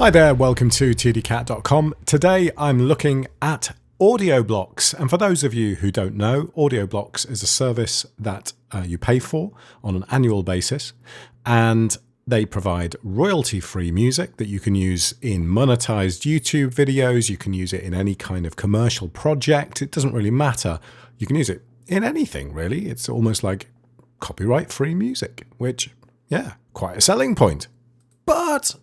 Hi there, welcome to tdcat.com. Today I'm looking at AudioBlocks, and for those of you who don't know, AudioBlocks is a service that you pay for on an annual basis, and they provide royalty-free music that you can use in monetized YouTube videos. You can use it in any kind of commercial project. It doesn't really matter. You can use it in anything, really. It's almost like copyright-free music, which, yeah, quite a selling point. But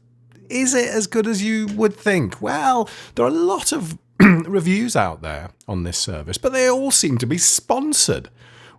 is it as good as you would think? Well, there are a lot of reviews out there on this service, but they all seem to be sponsored,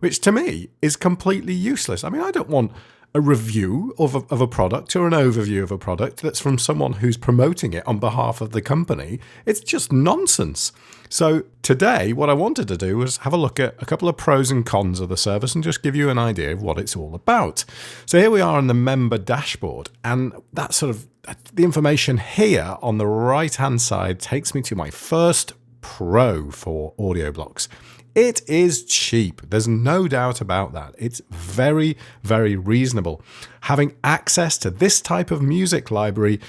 which to me is completely useless. I mean, I don't want a review of a product or an overview of a product that's from someone who's promoting it on behalf of the company. It's just nonsense. So today, what I wanted to do was have a look at a couple of pros and cons of the service and just give you an idea of what it's all about. So here we are on the member dashboard, and that sort of the information here on the right-hand side takes me to my first pro for AudioBlocks. It is cheap. There's no doubt about that. It's very, very reasonable. Having access to this type of music library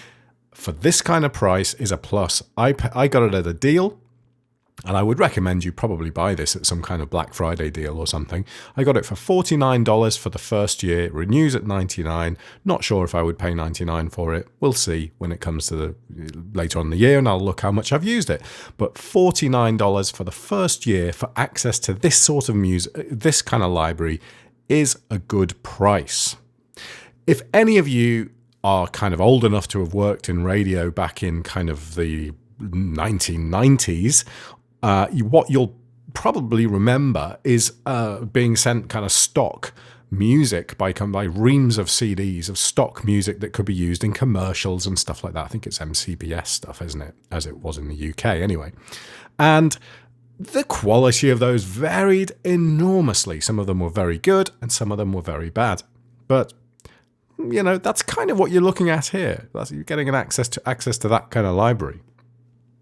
for this kind of price is a plus. I got it at a deal, and I would recommend you probably buy this at some kind of Black Friday deal or something. I got it for $49 for the first year. It renews at $99. Not sure if I would pay $99 for it. We'll see when it comes to later on in the year, and I'll look how much I've used it. But $49 for the first year for access to this sort of music, this kind of library, is a good price. If any of you are kind of old enough to have worked in radio back in kind of the 1990s, what you'll probably remember is being sent kind of stock music by reams of CDs of stock music that could be used in commercials and stuff like that. I think it's MCBS stuff, isn't it? As it was in the UK anyway. And the quality of those varied enormously. Some of them were very good and some of them were very bad. But you know, that's kind of what you're looking at here. You're getting an access to that kind of library.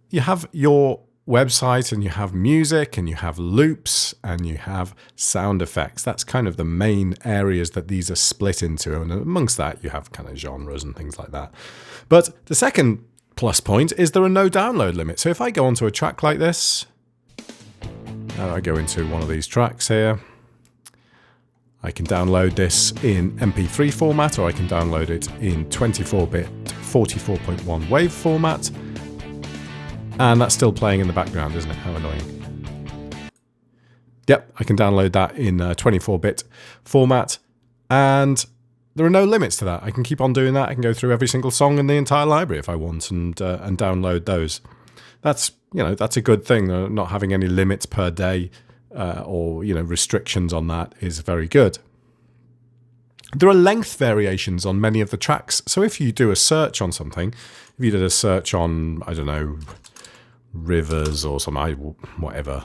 You have your website and you have music and you have loops and you have sound effects. That's kind of the main areas that these are split into. And amongst that, you have kind of genres and things like that. But the second plus point is there are no download limits. So if I go onto a track like this, I go into one of these tracks here, I can download this in MP3 format, or I can download it in 24-bit 44.1 wave format. And that's still playing in the background, isn't it? How annoying. Yep, I can download that in 24-bit format. And there are no limits to that. I can keep on doing that. I can go through every single song in the entire library if I want and download those. That's a good thing. Not having any limits per day or restrictions on that is very good. There are length variations on many of the tracks. So if you do a search on something, if you did a search on, I don't know, rivers or something, whatever.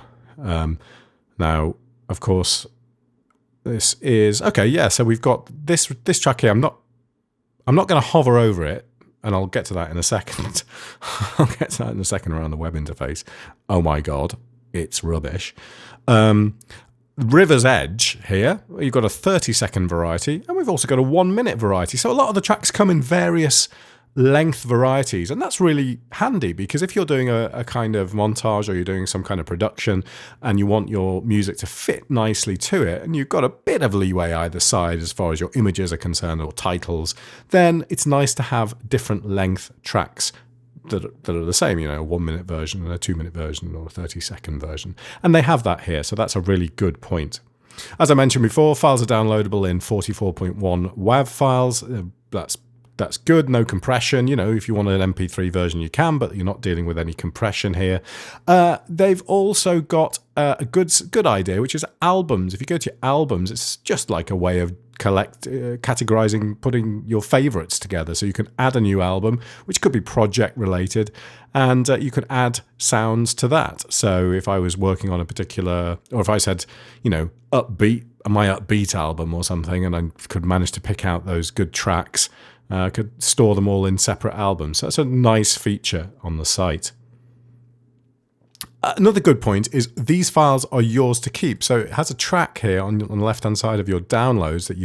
Now, of course, this is okay. Yeah, so we've got this track here. I'm not going to hover over it, and I'll get to that in a second. I'll get to that in a second around the web interface. Oh my god, it's rubbish. River's Edge here, you've got a 30-second variety, and we've also got a 1-minute variety. So a lot of the tracks come in various length varieties, and that's really handy because if you're doing a kind of montage or you're doing some kind of production and you want your music to fit nicely to it, and you've got a bit of leeway either side as far as your images are concerned or titles, then it's nice to have different length tracks that are the same, a 1-minute version and a 2-minute version or a 30-second version. And they have that here, so that's a really good point. As I mentioned before, files are downloadable in 44.1 WAV files. That's good, no compression. If you want an MP3 version, you can, but you're not dealing with any compression here. They've also got a good idea, which is albums. If you go to albums, it's just like a way of categorizing, putting your favorites together. So you can add a new album, which could be project related, and you can add sounds to that. So if I was working on a particular, or if I said, upbeat, my upbeat album or something, and I could manage to pick out those good tracks, could store them all in separate albums. So that's a nice feature on the site. Another good point is these files are yours to keep. So it has a track here on the left-hand side of your downloads that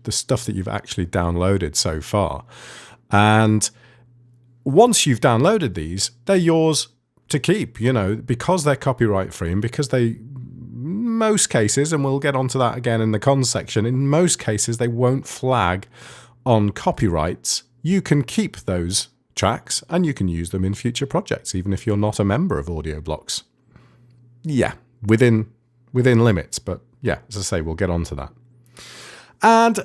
the stuff that you've actually downloaded so far. And once you've downloaded these, they're yours to keep, because they're copyright free and because they, most cases, and we'll get onto that again in the cons section, in most cases they won't flag on copyrights. You can keep those tracks and you can use them in future projects, even if you're not a member of AudioBlocks. Yeah, within limits, but yeah, as I say, we'll get onto that. And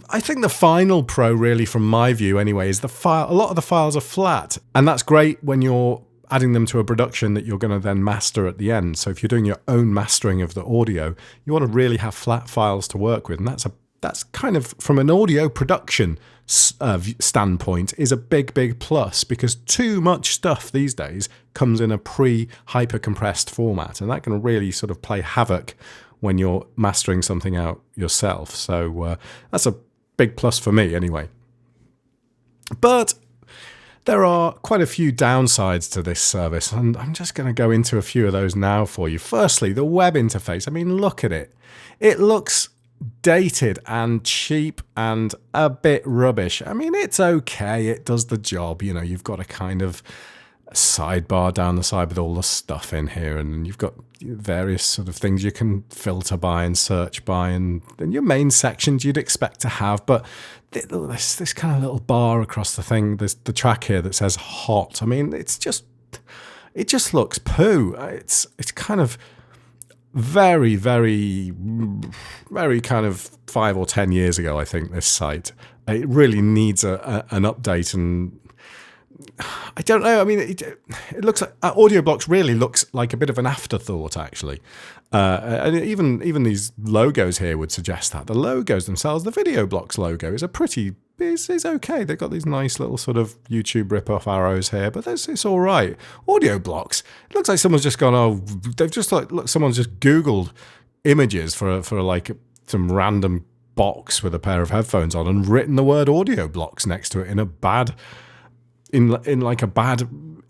I think the final pro, really, from my view anyway, is a lot of the files are flat, and that's great when you're adding them to a production that you're going to then master at the end. So if you're doing your own mastering of the audio, you want to really have flat files to work with, and that's kind of, from an audio production standpoint, is a big plus, because too much stuff these days comes in a hyper compressed format, and that can really sort of play havoc when you're mastering something out yourself. So that's a big plus for me anyway. But there are quite a few downsides to this service, and I'm just going to go into a few of those now for you. Firstly, the web interface. I mean, look at it. It looks dated and cheap and a bit rubbish. I mean, it's okay. It does the job. You've got a kind of sidebar down the side with all the stuff in here, and you've got various sort of things you can filter by and search by, and your main sections you'd expect to have. But this kind of little bar across the thing, there's the track here that says hot. I mean, it just looks poo. It's kind of very kind of 5 or 10 years ago, I think, this site. It really needs an update, and I don't know. I mean, it looks like AudioBlocks really looks like a bit of an afterthought, actually. And even these logos here would suggest that. The logos themselves, the VideoBlocks logo is is okay. They've got these nice little sort of YouTube rip-off arrows here, but it's all right. AudioBlocks, it looks like someone's just gone, someone's just Googled images for like some random box with a pair of headphones on and written the word AudioBlocks next to it in a bad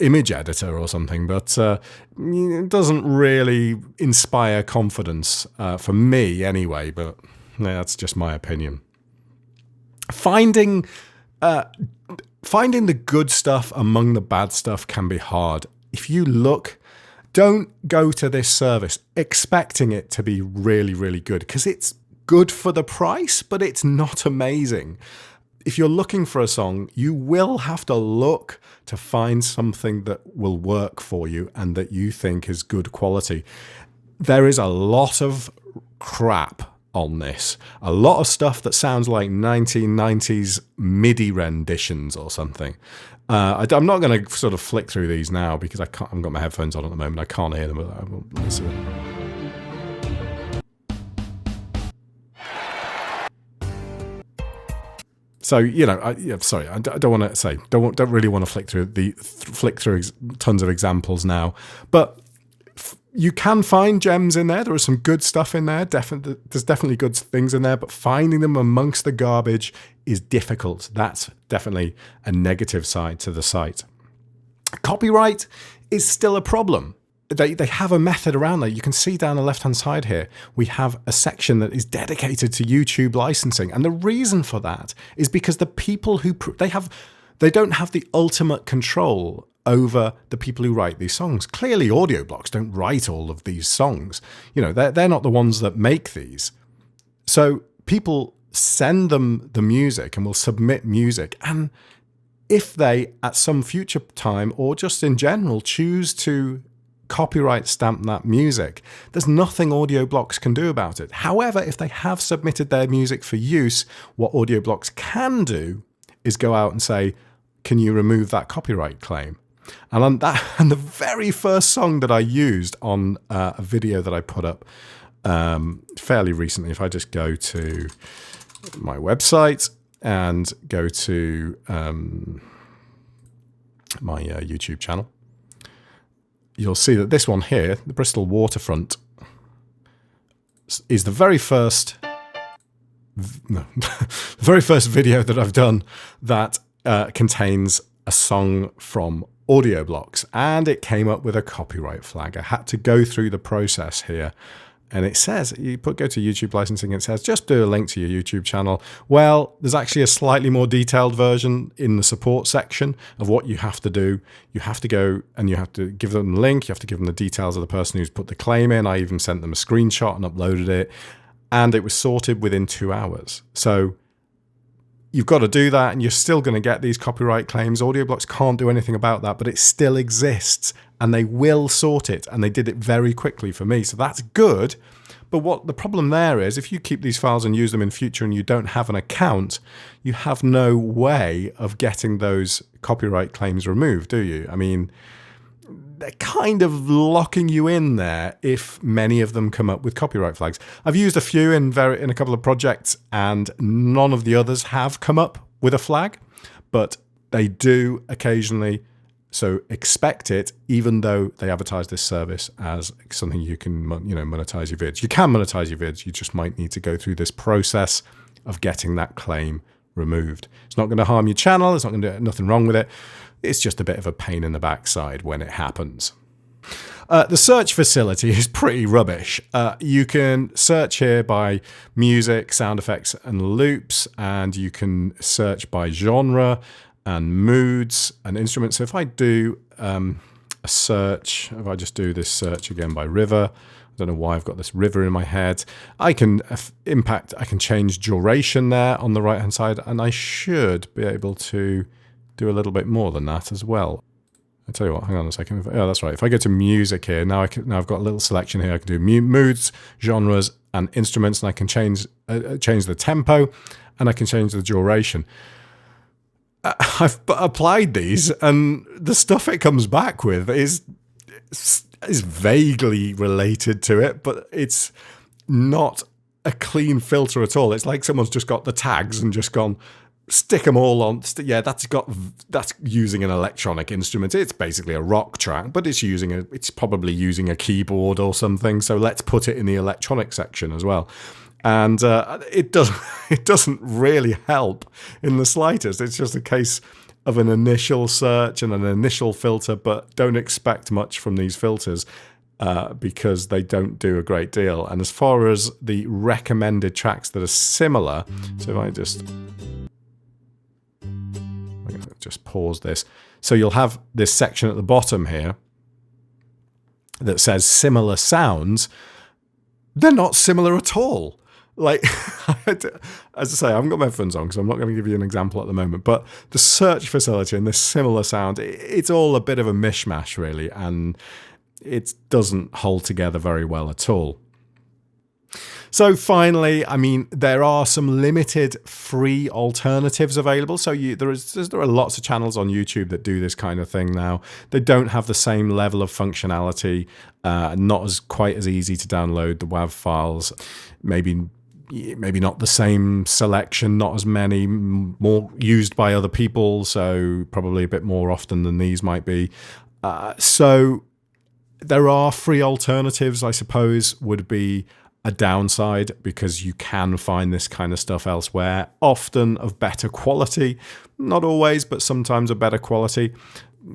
image editor or something, but it doesn't really inspire confidence for me anyway, but that's just my opinion. Finding the good stuff among the bad stuff can be hard. If you look, don't go to this service expecting it to be really good, because it's good for the price, but it's not amazing. If you're looking for a song, you will have to look to find something that will work for you and that you think is good quality. There is a lot of crap on this. A lot of stuff that sounds like 1990s MIDI renditions or something. I'm not going to sort of flick through these now because I haven't got my headphones on at the moment. I can't hear them, but I will listen. So, sorry, I don't want to say, don't really want to flick through tons of examples now, but you can find gems in there. There is some good stuff in there. There's definitely good things in there, but finding them amongst the garbage is difficult. That's definitely a negative side to the site. Copyright is still a problem. They have a method around that. You can see down the left-hand side here, we have a section that is dedicated to YouTube licensing. And the reason for that is because the people who they don't have the ultimate control over the people who write these songs. Clearly, AudioBlocks don't write all of these songs. They're not the ones that make these. So people send them the music and will submit music. And if they, at some future time, or just in general, choose to copyright stamp that music, there's nothing AudioBlocks can do about it. However, if they have submitted their music for use, what AudioBlocks can do is go out and say, can you remove that copyright claim? And the very first song that I used on a video that I put up fairly recently, if I just go to my website and go to my YouTube channel, you'll see that this one here, the Bristol Waterfront, is the very first video that I've done that contains a song from AudioBlocks, and it came up with a copyright flag. I had to go through the process here and it says, go to YouTube licensing, it says, just do a link to your YouTube channel. Well, there's actually a slightly more detailed version in the support section of what you have to do. You have to go and you have to give them the link. You have to give them the details of the person who's put the claim in. I even sent them a screenshot and uploaded it, and it was sorted within 2 hours. So you've got to do that, and you're still going to get these copyright claims. AudioBlocks can't do anything about that, but it still exists, and they will sort it, and they did it very quickly for me. So that's good. But what the problem there is, if you keep these files and use them in future and you don't have an account, you have no way of getting those copyright claims removed, do you? I mean, they're kind of locking you in there if many of them come up with copyright flags. I've used a few in a couple of projects, and none of the others have come up with a flag, but they do occasionally. So expect it, even though they advertise this service as something you can, monetize your vids. You can monetize your vids. You just might need to go through this process of getting that claim removed. It's not going to harm your channel. It's not going to do nothing wrong with it. It's just a bit of a pain in the backside when it happens. The search facility is pretty rubbish. You can search here by music, sound effects, and loops, and you can search by genre and moods and instruments. So if I do a search, if I just do this search again by river, I don't know why I've got this river in my head. I can change duration there on the right hand side, and I should be able to do a little bit more than that as well. I tell you what, hang on a second. Oh, that's right. If I go to music here, now I've got a little selection here. I can do moods, genres, and instruments, and I can change the tempo, and I can change the duration. I've applied these, and the stuff it comes back with is vaguely related to it, but it's not a clean filter at all. It's like someone's just got the tags and just gone, stick them all on. Yeah, that's using an electronic instrument. It's basically a rock track, but it's probably using a keyboard or something. So let's put it in the electronic section as well. And it doesn't really help in the slightest. It's just a case of an initial search and an initial filter, but don't expect much from these filters because they don't do a great deal. And as far as the recommended tracks that are similar, so if I just pause this. So you'll have this section at the bottom here that says similar sounds. They're not similar at all. Like, as I say, I haven't got my headphones on, because I'm not going to give you an example at the moment, but the search facility and this similar sound, it's all a bit of a mishmash, really, and it doesn't hold together very well at all. So finally, I mean, there are some limited free alternatives available. So there are lots of channels on YouTube that do this kind of thing now. They don't have the same level of functionality, not quite as easy to download the WAV files, maybe not the same selection, not as many, more used by other people, so probably a bit more often than these might be. So there are free alternatives, I suppose, would be a downside, because you can find this kind of stuff elsewhere, often of better quality, not always, but sometimes of better quality.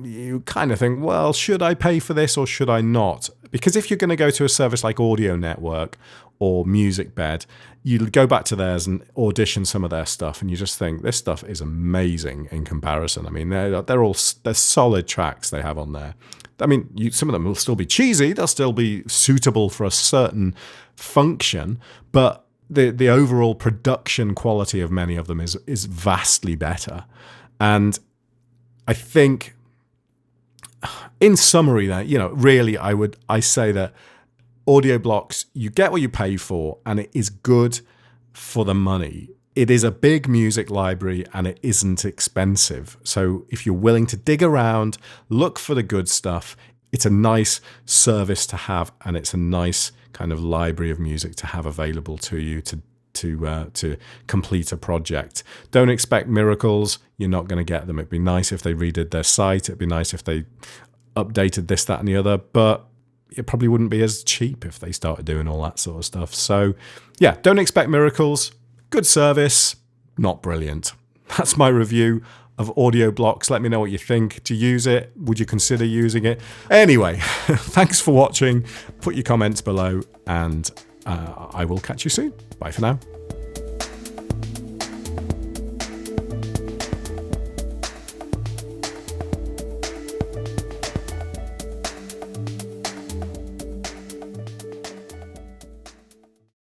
You kind of think, well, should I pay for this or should I not? Because if you're going to go to a service like Audio Network or MusicBed, you go back to theirs and audition some of their stuff, and you just think this stuff is amazing in comparison. I mean, they're solid tracks they have on there. I mean, some of them will still be cheesy, they'll still be suitable for a certain function, but the overall production quality of many of them is vastly better. And I think, in summary, that really, I say that AudioBlocks, you get what you pay for, and it is good for the money. It is a big music library, and it isn't expensive. So if you're willing to dig around, look for the good stuff, it's a nice service to have, and it's a nice kind of library of music to have available to you to complete a project. Don't expect miracles. You're not going to get them. It'd be nice if they redid their site. It'd be nice if they updated this, that, and the other, but it probably wouldn't be as cheap if they started doing all that sort of stuff. So yeah, don't expect miracles. Good service, not brilliant. That's my review of AudioBlocks. Let me know what you think. Do you use it? Would you consider using it? Anyway, thanks for watching. Put your comments below, and I will catch you soon. Bye for now.